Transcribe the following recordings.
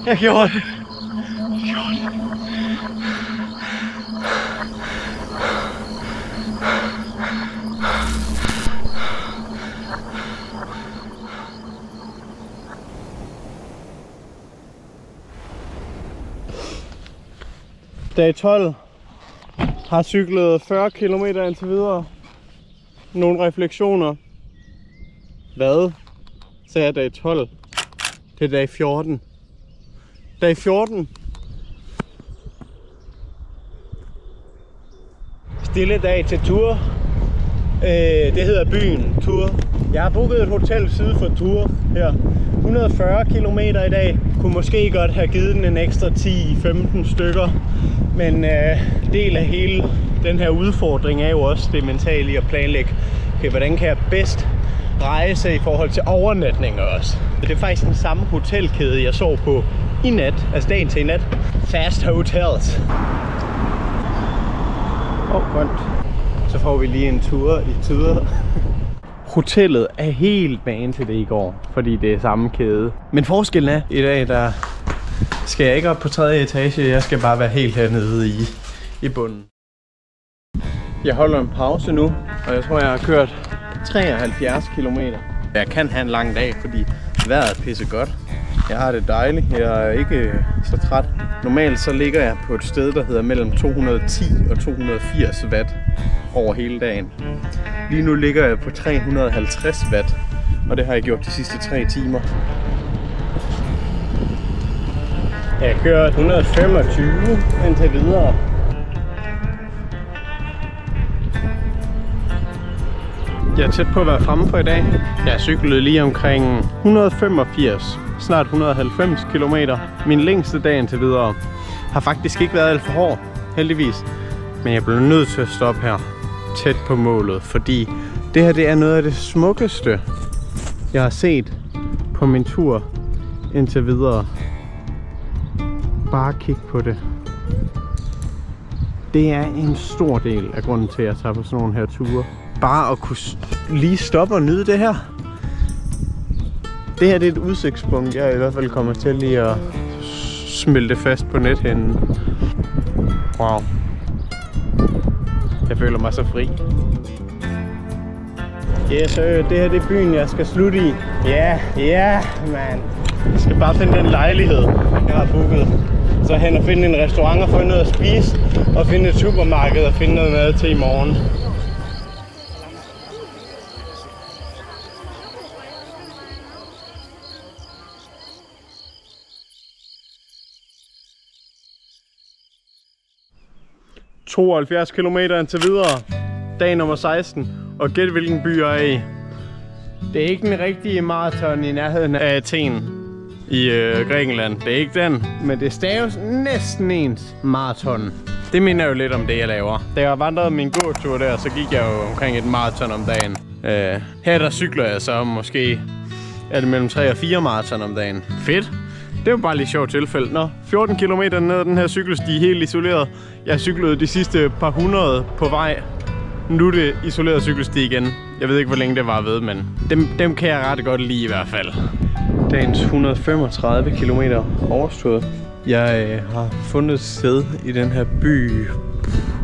Jeg gjorde det. Dag 12 har cyklet 40 km indtil videre. Nogle refleksioner. Hvad? Så er dag 12. Det er dag 14. Dag 14. Stille dag til Tours. Det hedder byen Tours. Jeg har booket et hotel syd for Tours her. 140 km i dag. Kunne måske godt have givet den en ekstra 10-15 stykker. Men del af hele den her udfordring er jo også det mentale i at planlægge. Okay, hvordan kan jeg bedst rejse i forhold til overnatninger også. Det er faktisk den samme hotelkæde, jeg sov på i nat, altså dagen til i nat. Fast Hotels. Grønt. Så får vi lige en tur i Tours. Hotellet er helt bane til det i går, fordi det er samme kæde. Men forskellen er, i dag der skal jeg ikke op på 3. etage, jeg skal bare være helt hernede i bunden. Jeg holder en pause nu, og jeg tror jeg har kørt 73 km. Jeg kan have en lang dag, fordi vejret er pisse godt. Jeg har det dejligt. Jeg er ikke så træt. Normalt så ligger jeg på et sted, der hedder mellem 210 og 280 watt over hele dagen. Lige nu ligger jeg på 350 watt, og det har jeg gjort de sidste 3 timer. Jeg kører 125 indtil videre. Jeg er tæt på at være fremme for i dag. Jeg har cyklet lige omkring 185, snart 190 km. Min længste dag indtil videre har faktisk ikke været alt for hård, heldigvis. Men jeg blev nødt til at stoppe her, tæt på målet, fordi det her det er noget af det smukkeste, jeg har set på min tur indtil videre. Bare kig på det. Det er en stor del af grunden til, at jeg tager på sådan nogle her ture. Bare at kunne lige stoppe og nyde det her. Det her det er et udsigtspunkt, jeg i hvert fald kommer til lige at smelte fast på nethinden. Wow. Jeg føler mig så fri. Ja, så det her det er byen, jeg skal slutte i. Ja, man. Jeg skal bare finde den lejlighed, jeg har booket. Så hen og finde en restaurant og få noget at spise. Og finde et supermarked og finde noget mad til i morgen. ...72 km indtil videre. Dag nummer 16. Og gæt hvilken by jeg er i. Det er ikke den rigtige maraton i nærheden af Athen i Grækenland. Det er ikke den. Men det staves næsten ens maraton. Det minder jo lidt om det, jeg laver. Da jeg vandrede min gåtur der, så gik jeg jo omkring et maraton om dagen. Her der cykler jeg så måske... er det mellem 3 og 4 maraton om dagen. Fedt. Det var bare lige sjovt tilfælde. Nå, 14 km ned ad den her cykelsti, helt isoleret. Jeg cyklede de sidste par hundrede på vej. Nu er det isoleret cykelsti igen. Jeg ved ikke, hvor længe det var ved, men dem kan jeg ret godt lide i hvert fald. Dagens 135 km overstået. Jeg har fundet et sted i den her by.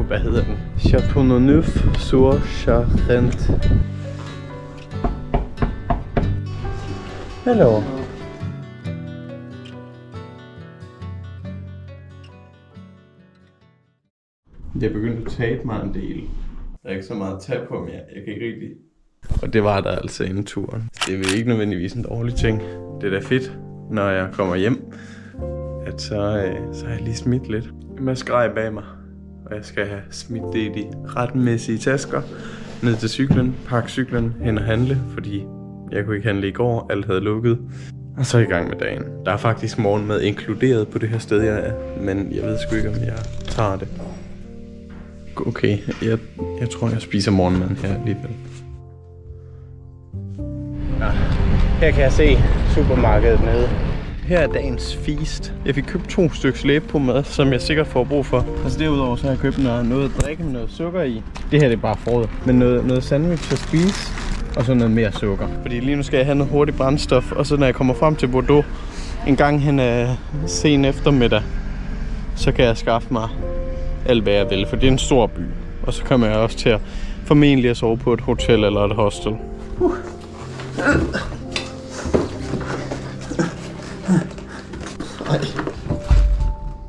Hvad hedder den? Châteauneuf-sur-Charente. Hallo. Det er begyndt at tabe mig en del. Der er ikke så meget at tage på, men jeg kan ikke rigtig. Og det var der altså inden turen. Det er ikke nødvendigvis en dårlig ting. Det er da fedt, når jeg kommer hjem, at så har jeg lige smidt lidt. En masse grej bag mig, og jeg skal have smidt det i de retmæssige tasker. Ned til cyklen, pakke cyklen, hen og handle, fordi jeg kunne ikke handle i går, alt havde lukket. Og så i gang med dagen. Der er faktisk morgenmad inkluderet på det her sted, jeg er, men jeg ved sgu ikke, om jeg tager det. Okay, jeg tror, jeg spiser morgenmad her alligevel. Ja, her kan jeg se supermarkedet nede. Her er dagens feast. Jeg fik købt 2 stykker slæb på mad, som jeg sikkert får brug for. Altså derudover så har jeg købt noget at drikke med noget sukker i. Det her det er bare frøet. Men noget sandwich at spise, og så noget mere sukker. Fordi lige nu skal jeg have noget hurtigt brændstof, og så når jeg kommer frem til Bordeaux, en gang hen af sen eftermiddag, så kan jeg skaffe mig alt hvad jeg vil, for det er en stor by. Og så kommer jeg også til at formentlig at sove på et hotel eller et hostel.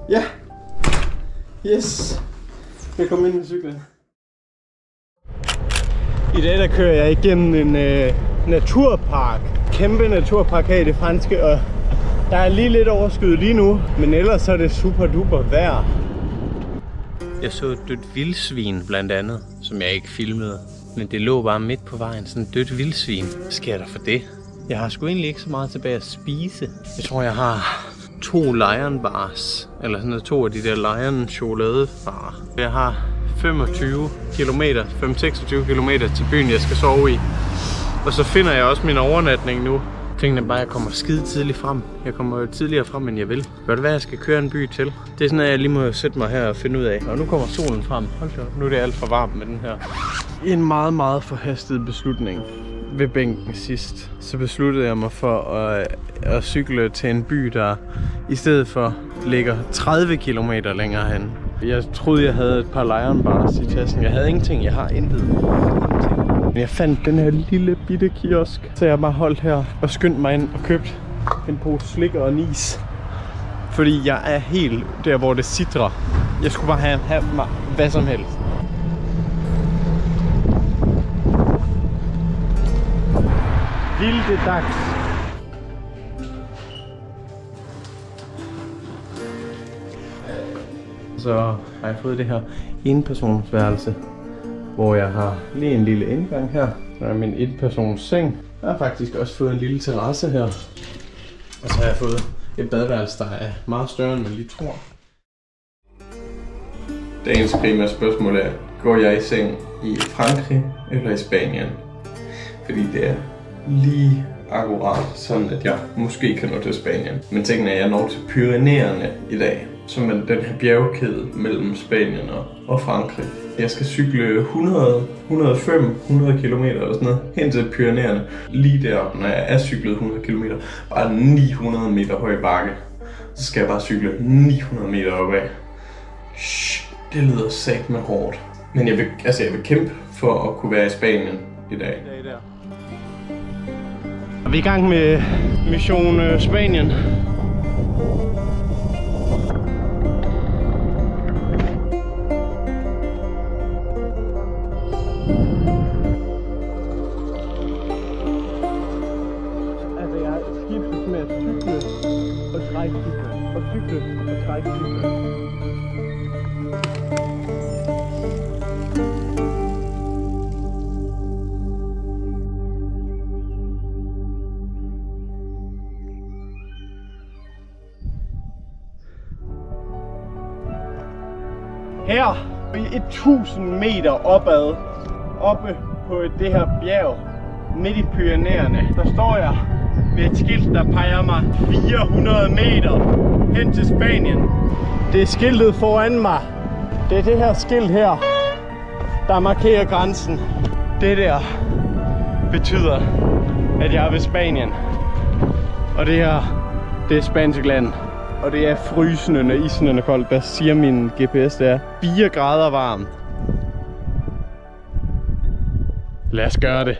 Ja. Yes. Jeg kommer ind med cyklen. I dag der kører jeg igennem en naturpark. Kæmpe naturpark her i det franske, og der er lige lidt overskyet lige nu, men ellers så er det super duper vejr. Jeg så et dødt vildsvin blandt andet, som jeg ikke filmede. Men det lå bare midt på vejen, sådan et dødt vildsvin. Hvad sker der for det? Jeg har sgu egentlig ikke så meget tilbage at spise. Jeg tror jeg har 2 Lion bars, eller sådan noget, 2 af de der Lion chokoladebarer. Jeg har 25 kilometer, 5-26 kilometer til byen, jeg skal sove i. Og så finder jeg også min overnatning nu. Jeg tænkte bare, at jeg kommer skide tidligt frem. Jeg kommer jo tidligere frem, end jeg vil. Gør det være, at jeg skal køre en by til? Det er sådan, at jeg lige må sætte mig her og finde ud af. Og nu kommer solen frem. Hold da op. Nu er det alt for varmt med den her. En meget, meget forhastet beslutning ved bænken sidst. Så besluttede jeg mig for at cykle til en by, der i stedet for ligger 30 kilometer længere hen. Jeg troede, jeg havde et par Lion bars i tasken. Jeg havde ingenting. Jeg har intet. Men jeg fandt den her lille bitte kiosk, så jeg bare holdt her og skyndte mig ind og købte en pose slik og en is. Fordi jeg er helt der, hvor det sidrer. Jeg skulle bare have hvad som helst. Vilde dags. Så har jeg fået det her enpersonsværelse, hvor jeg har lige en lille indgang her. Der er min etpersons seng. Jeg har faktisk også fået en lille terrasse her. Og så har jeg fået et badeværelse, der er meget større, end man lige tror. Dagens primære spørgsmål er, går jeg i seng i Frankrig eller i Spanien? Fordi det er lige akkurat sådan, at jeg måske kan nå til Spanien. Men tænker jeg når til Pyrenæerne i dag, som er den her bjergkæde mellem Spanien og Frankrig. Jeg skal cykle 100 km eller sådan noget hen til Pyrenæerne. Lige der, når jeg er cyklet 100 km, bare 900 meter høj bakke, så skal jeg bare cykle 900 meter opad. Det lyder satme hårdt. Men jeg vil kæmpe for at kunne være i Spanien i dag. Vi er i gang med Mission Spanien. Her, 1000 meter opad, oppe på det her bjerg, midt i Pyrenæerne, der står jeg med et skilt, der peger mig 400 meter hen til Spanien. Det er skiltet foran mig. Det er det her skilt her, der markerer grænsen. Det der betyder, at jeg er ved Spanien. Og det her, det er spansk land. Og det er frysende, isnende koldt. Hvad siger min GPS, det er 4 grader varmt. Lad os gøre det.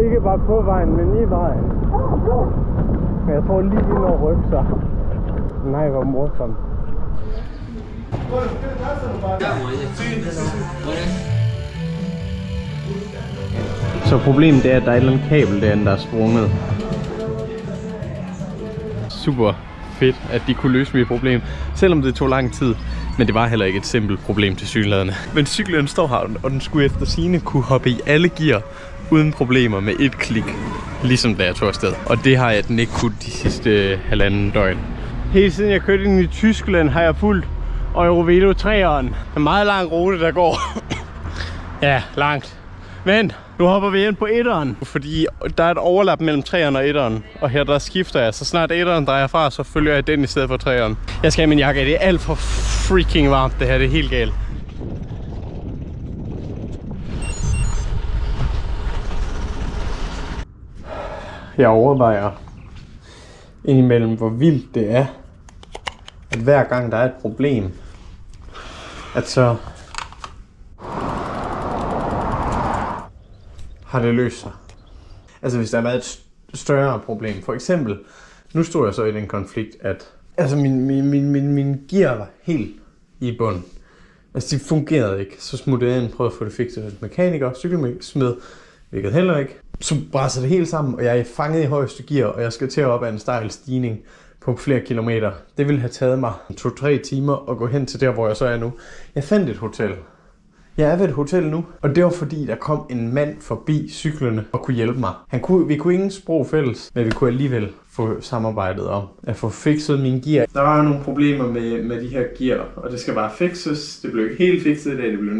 Ikke bare på vejen, men i vejen. Men jeg tror lige når at rykke sig. Nej, hvor morsomt. Så problemet er, at der er et eller andet kabel derinde, der er sprunget. super fedt, at de kunne løse mit problem, selvom det tog lang tid. Men det var heller ikke et simpelt problem til cykelladerne. Men cyklen står her, og den skulle efter sigende kunne hoppe i alle gear uden problemer med et klik, ligesom da jeg tog afsted. Og det har jeg den ikke kunnet de sidste halvanden døgn. Hele siden jeg kørte ind i Tyskland, har jeg fulgt Eurovelo 3'eren. En meget lang rute, der går. Ja, langt. Men nu hopper vi ind på 1'eren, fordi der er et overlap mellem 3'eren og 1'eren. Og her der skifter jeg, så snart 1'eren drejer fra, så følger jeg den i stedet for 3'eren. Jeg skal have min jakke, det er alt for freaking varmt det her, det er helt galt. Jeg overvejer indimellem, hvor vildt det er, at hver gang der er et problem, at så har det løst sig. Altså hvis der har været et større problem. For eksempel, nu stod jeg så i den konflikt, at altså min gear var helt i bunden. Altså de fungerede ikke. Så smuttede jeg ind og prøvede at få det fikset af mekaniker, cykelsmed, hvilket heller ikke. Så brænder det hele sammen, og jeg er fanget i højeste gear, og jeg skal til at op ad en stejl stigning på flere kilometer. Det ville have taget mig 2-3 timer at gå hen til der, hvor jeg så er nu. Jeg fandt et hotel. Jeg er ved et hotel nu, og det var fordi, der kom en mand forbi cyklerne og kunne hjælpe mig. Vi kunne ingen sprog fælles, men vi kunne alligevel få samarbejdet om at få fikset mine gear. Der var jo nogle problemer med de her gear, og det skal bare fikses. Det blev ikke helt fikset i dag, det blev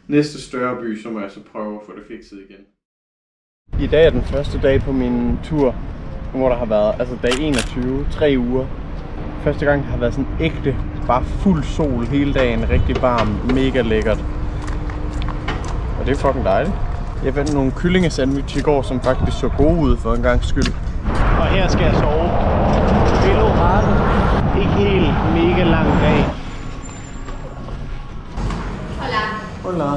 næste større by, så må jeg så prøve at få det fikset igen. I dag er den første dag på min tur, hvor der har været dag 21, 3 uger. Første gang har været sådan ægte, bare fuld sol hele dagen, rigtig varm, mega lækkert. Og det er fucking dejligt. Jeg fandt nogle kyllingesandwich i går, som faktisk så gode ud for en gangs skyld. Og her skal jeg sove. Velorate. Ikke helt mega lang dag. Hola. Hola.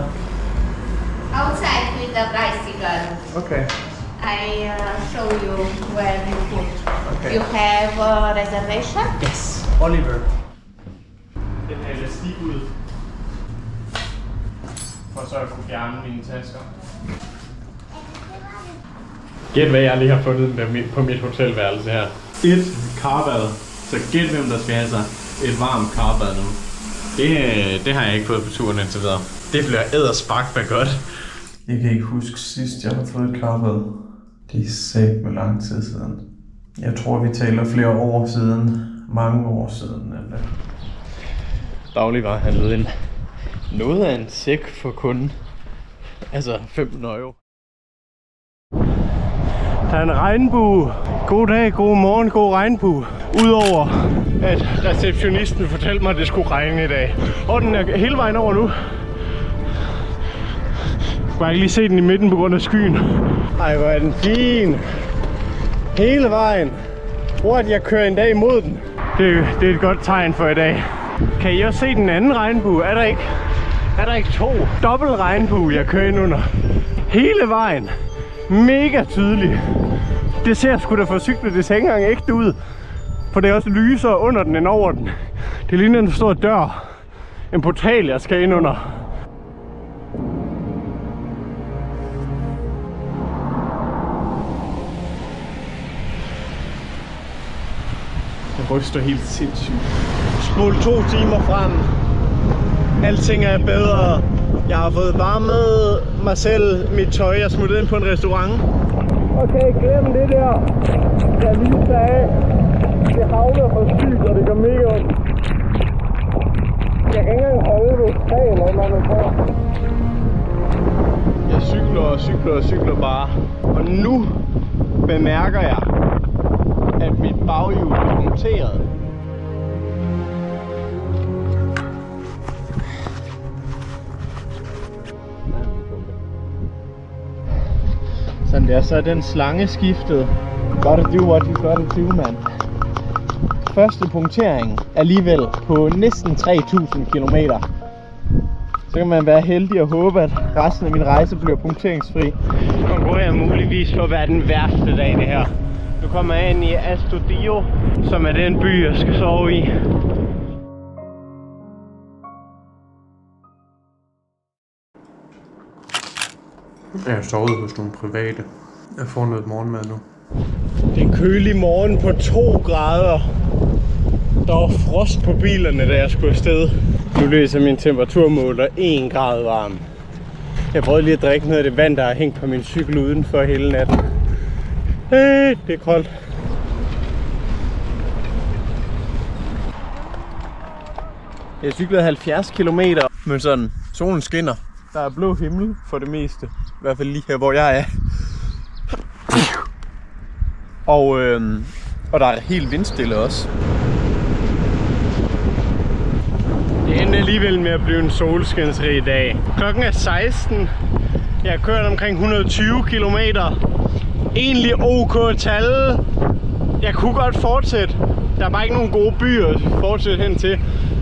Outside with the bicycle. Okay. I show you where you put. Okay. You have a reservation? Yes. Oliver. Den her elastik ud. For så at kunne fjerne mine tasker. Gæt hvad jeg lige har fundet på mit hotelværelse her. Et karbad. Så gæt hvem der skal have sig et varmt karbad nu. Det har jeg ikke fået på turen indtil videre. Det bliver edderspark med godt. Jeg kan ikke huske sidst jeg har fået et karbad. Det er sæt med lang tid siden. Jeg tror vi taler flere år siden. Mange år siden eller. Dagligvarehandlet ind. Noget af en sæk for kun 15 euro. Der er en regnbue. God dag, god morgen, god regnbue. Udover at receptionisten fortalte mig, at det skulle regne i dag. Og den er hele vejen over nu. Jeg kunne ikke lige se den i midten på grund af skyen. Ej, hvor er den fin. Hele vejen. Hvor jeg kører en dag imod den. Det er et godt tegn for i dag. Kan I også se den anden regnbue? Er der ikke to? Dobbelt regnbue, jeg kører ind under. Hele vejen. Mega tydeligt. Det ser sgu da for cyklet, det ser ikke engang ægte ud. For det er også lysere under den end over den. Det ligner en stor dør. En portal, jeg skal ind under. Det ryster helt sindssygt. Spol 2 timer frem. Alting er bedre. Jeg har fået varmet mig selv, mit tøj. Jeg smuttede ind på en restaurant. Okay, glem det der. Jeg viste af. Det havler for sygt, og det går mega ondt. Jeg kan ikke engang holde ved træen eller noget for. Jeg cykler bare. Og nu bemærker jeg, at mit baghjul er punkteret. Sådan der, så er den slange skiftet. Gotta do what you gotta do, man. Første punktering alligevel på næsten 3000 kilometer. Så kan man være heldig og håbe, at resten af min rejse bliver punkteringsfri. Nu går jeg muligvis for at være den værste dag det her. Nu kommer jeg ind i Astudillo, som er den by, jeg skal sove i. Jeg har sovet hos nogle private. Jeg får noget morgenmad nu. Det er en kølig morgen på 2 grader. Der var frost på bilerne, da jeg skulle afsted. Nu læser min temperaturmåler 1 grad varm. Jeg prøvede lige at drikke noget af det vand, der har hængt på min cykel udenfor hele natten. Det er koldt. Jeg cyklede 70 km, men sådan, solen skinner. Der er blå himmel for det meste. I hvert fald lige her, hvor jeg er. Og der er helt vindstille også. Det endte alligevel med at blive en solskinsrig dag. Klokken er 16. Jeg har kørt omkring 120 km. Egentlig ok tal. Jeg kunne godt fortsætte. Der er bare ikke nogen gode byer at fortsætte hen til.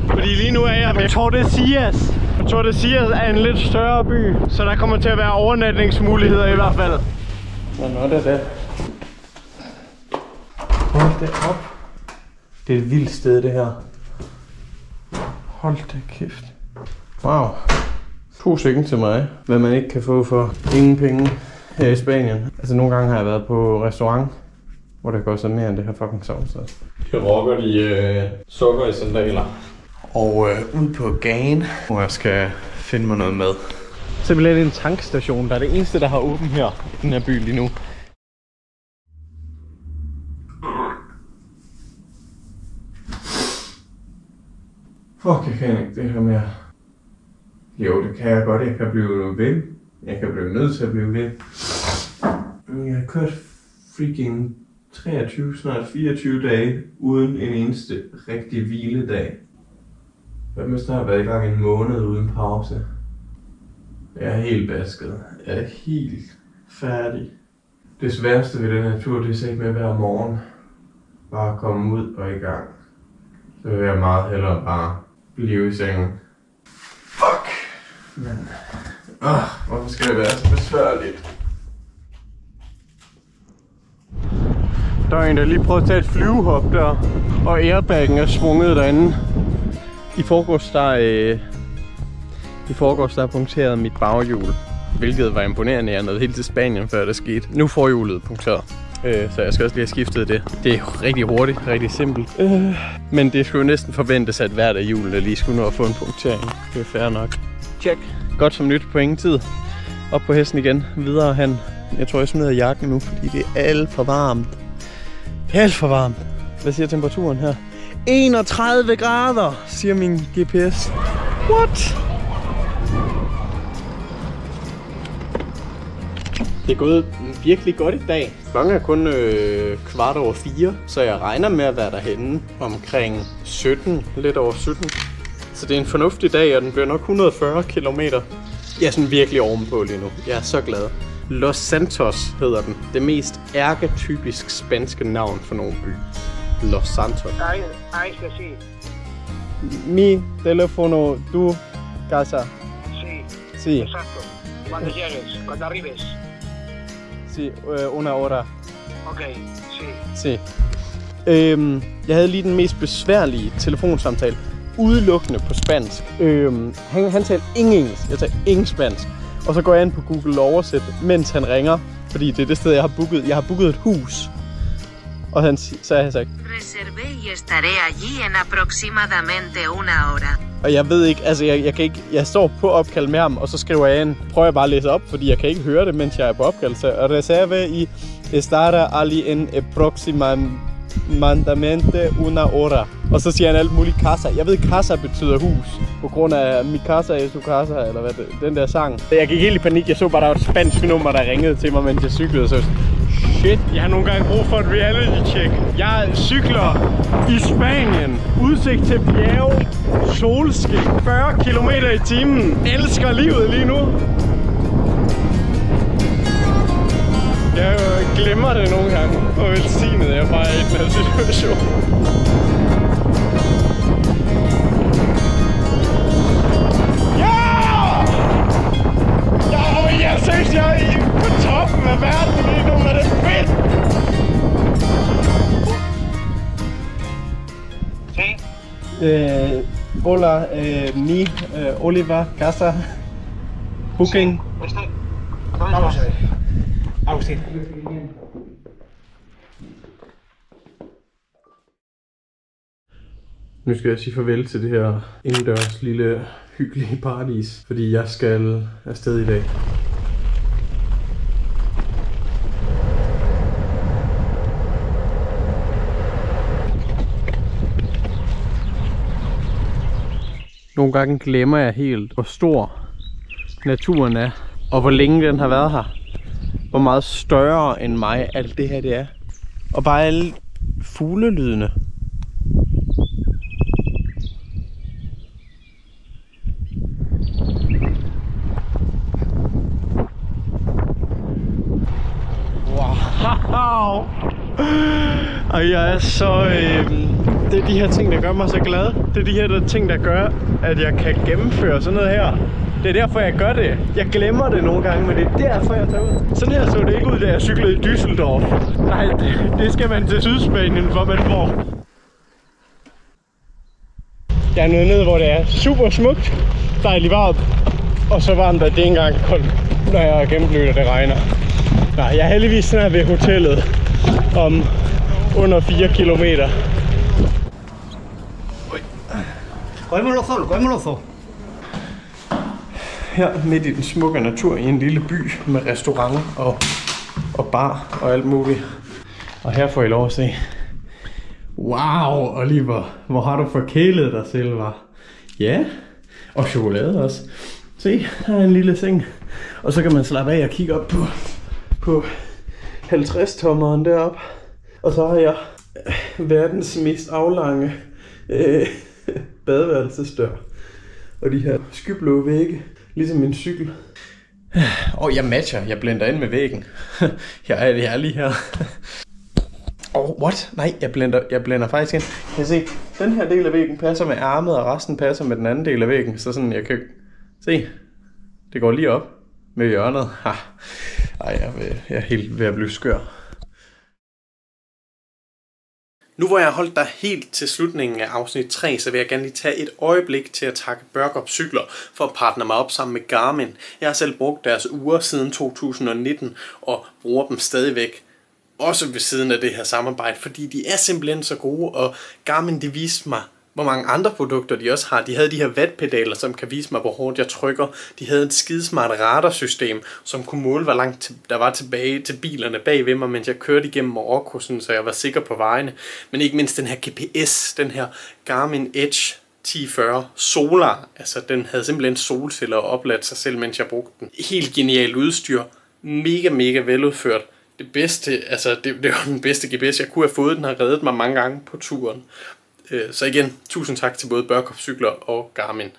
Fordi lige nu er jeg ved Tordesillas. Tordesillas er en lidt større by, så der kommer til at være overnatningsmuligheder i hvert fald. Nå, det er det. Hold det op. Det er et vildt sted, det her. Hold da kæft. Wow. 2 stykker til mig. Hvad man ikke kan få for ingen penge her i Spanien. Altså nogle gange har jeg været på restaurant, hvor det koster mere end det her fucking sovs. Jeg rocker de sukker i sandaler. Og ud på gaden, hvor jeg skal finde mig noget mad. Simpelthen en tankstation, der er det eneste, der har åbent her i den her by lige nu. Fuck, jeg kan ikke det her mere. Jo, det kan jeg godt. Jeg kan blive ved. Jeg kan blive nødt til at blive ved. Jeg har kørt freaking 23, snart 24 dage uden en eneste rigtig hviledag. Hvad hvis der har været i gang en måned uden pause? Jeg er helt basket. Jeg er helt færdig. Det sværeste ved den her tur, det er ikke med hver morgen. Bare komme ud og i gang. Så vil jeg meget hellere bare blive i sengen. Fuck! Men... hvorfor skal det være så besværligt? Der er en, der lige prøvede at tage et flyvehop der, og airbaggen er svunget derinde. I forgårs der punkterede mit baghjul, hvilket var imponerende. Jeg nåede helt til Spanien, før det skete. Nu forhjulet punkteret, så jeg skal også lige have skiftet det. Det er rigtig hurtigt, rigtig simpelt. Men det skulle jo næsten forventes, at hvert af hjulene lige skulle nå at få en punktering. Det er fair nok. Check. Godt som nyt på ingen tid. Op på hesten igen, videre hen. Jeg tror, jeg smider jakken nu, fordi det er alt for varmt. Alt for varmt. Hvad siger temperaturen her? 31 grader, siger min GPS. What? Det er gået virkelig godt i dag. Klokken er kun 4:15, så jeg regner med at være derhenne omkring 17, lidt over 17. Så det er en fornuftig dag, og den bliver nok 140 km. Jeg er sådan virkelig ovenpå lige nu. Jeg er så glad. Los Santos hedder den. Det mest arketypisk spanske navn for nogen by. Los Santos. Ahí sí. Mi teléfono, tu casa. Sí. Sí. Exacto. Cuando llegues, cuando arribes. Sí, una hora. Okay, sí. Sí. Jeg havde lige den mest besværlige telefonsamtale. Udelukkende på spansk. Han talte ingen engelsk. Jeg talte ingen spansk. Og så går jeg ind på Google og oversætter, mens han ringer. Fordi det er det sted, jeg har booket. Jeg har booket et hus. Og så har jeg sagt... Reservé y estaré allí en aproximadamente una hora. Og jeg ved ikke, altså jeg kan ikke... Jeg står på opkald med ham, og så skriver jeg ind. Prøver jeg bare at læse op, fordi jeg kan ikke høre det, mens jeg er på opkald. Så reservé y estaré allí en aproximadamente una hora. Og så siger han alt muligt casa. Jeg ved, casa betyder hus. På grund af mi casa es tu casa, eller hvad det, den der sang. Jeg gik helt i panik. Jeg så bare, der var et spansk nummer, der ringede til mig, mens jeg cyklede. Så shit, jeg har nogle gange brug for et reality check. Jeg cykler i Spanien. Udsigt til bjerge. Solskin. 40 km i timen. Elsker livet lige nu. Jeg glemmer det nogle gange, hvor velsignet jeg bare er i den her situation. Jeg synes, jeg er på toppen af verden lige nu, men det er fedt! Sí. Hola, mi Oliver Casa. Booking. Vamos a ver. Agustín. Nu skal jeg sige farvel til det her indendørs lille hyggelige paradis, fordi jeg skal afsted i dag. Nogle gange glemmer jeg helt, hvor stor naturen er, og hvor længe den har været her. Hvor meget større end mig alt det her det er. Og bare alle fuglelydene. Wow! Og jeg er så... det er de her ting, der gør mig så glad. Det er de her ting, der gør, at jeg kan gennemføre sådan noget her. Det er derfor, jeg gør det. Jeg glemmer det nogle gange, men det er derfor, jeg tager ud. Sådan her så det ikke ud, da jeg cyklede i Düsseldorf. Nej, det skal man til Sydspanien, for man får. Jeg er nået ned, hvor det er super smukt, dejligt varmt, og så varmt, at det ikke engang er koldt, når jeg er gennemblødt, og det regner. Nej, jeg er heldigvis snart ved hotellet om under 4 kilometer. Her midt i den smukke natur i en lille by med restaurant og bar og alt muligt. Og her får I lov at se. Wow, Oliver, hvor har du forkælet dig selv, var? Ja, og chokolade også. Se, her er en lille seng. Og så kan man slappe af og kigge op på 50-tommeren deroppe. Og så har jeg verdens mest aflange badeværelsesdør. Og de her skyblå vægge, ligesom min cykel. Og jeg matcher, jeg blender ind med væggen. Jeg er lige her. What? Nej, jeg blender faktisk ind. Kan I se, den her del af væggen passer med armet, og resten passer med den anden del af væggen. Så sådan, jeg kan se, det går lige op med hjørnet. Ej, jeg er helt ved at blive skør. Nu hvor jeg har holdt dig helt til slutningen af afsnit 3, så vil jeg gerne lige tage et øjeblik til at takke Børkop Cykler for at partnere mig op sammen med Garmin. Jeg har selv brugt deres ure siden 2019 og bruger dem stadigvæk. Også ved siden af det her samarbejde, fordi de er simpelthen så gode, og Garmin de viste mig, hvor mange andre produkter de også har. De havde de her wattpedaler, som kan vise mig, hvor hårdt jeg trykker. De havde et skidesmart radarsystem, som kunne måle, hvor langt der var tilbage til bilerne bag ved mig, mens jeg kørte igennem Marokko, så jeg var sikker på vejene. Men ikke mindst den her GPS, den her Garmin Edge 1040 Solar. Altså den havde simpelthen solceller og opladt sig selv, mens jeg brugte den. Helt genialt udstyr. Mega veludført. Det bedste, altså det var den bedste GPS, jeg kunne have fået. Den har reddet mig mange gange på turen. Så igen, tusind tak til både Børkop Cykler og Garmin.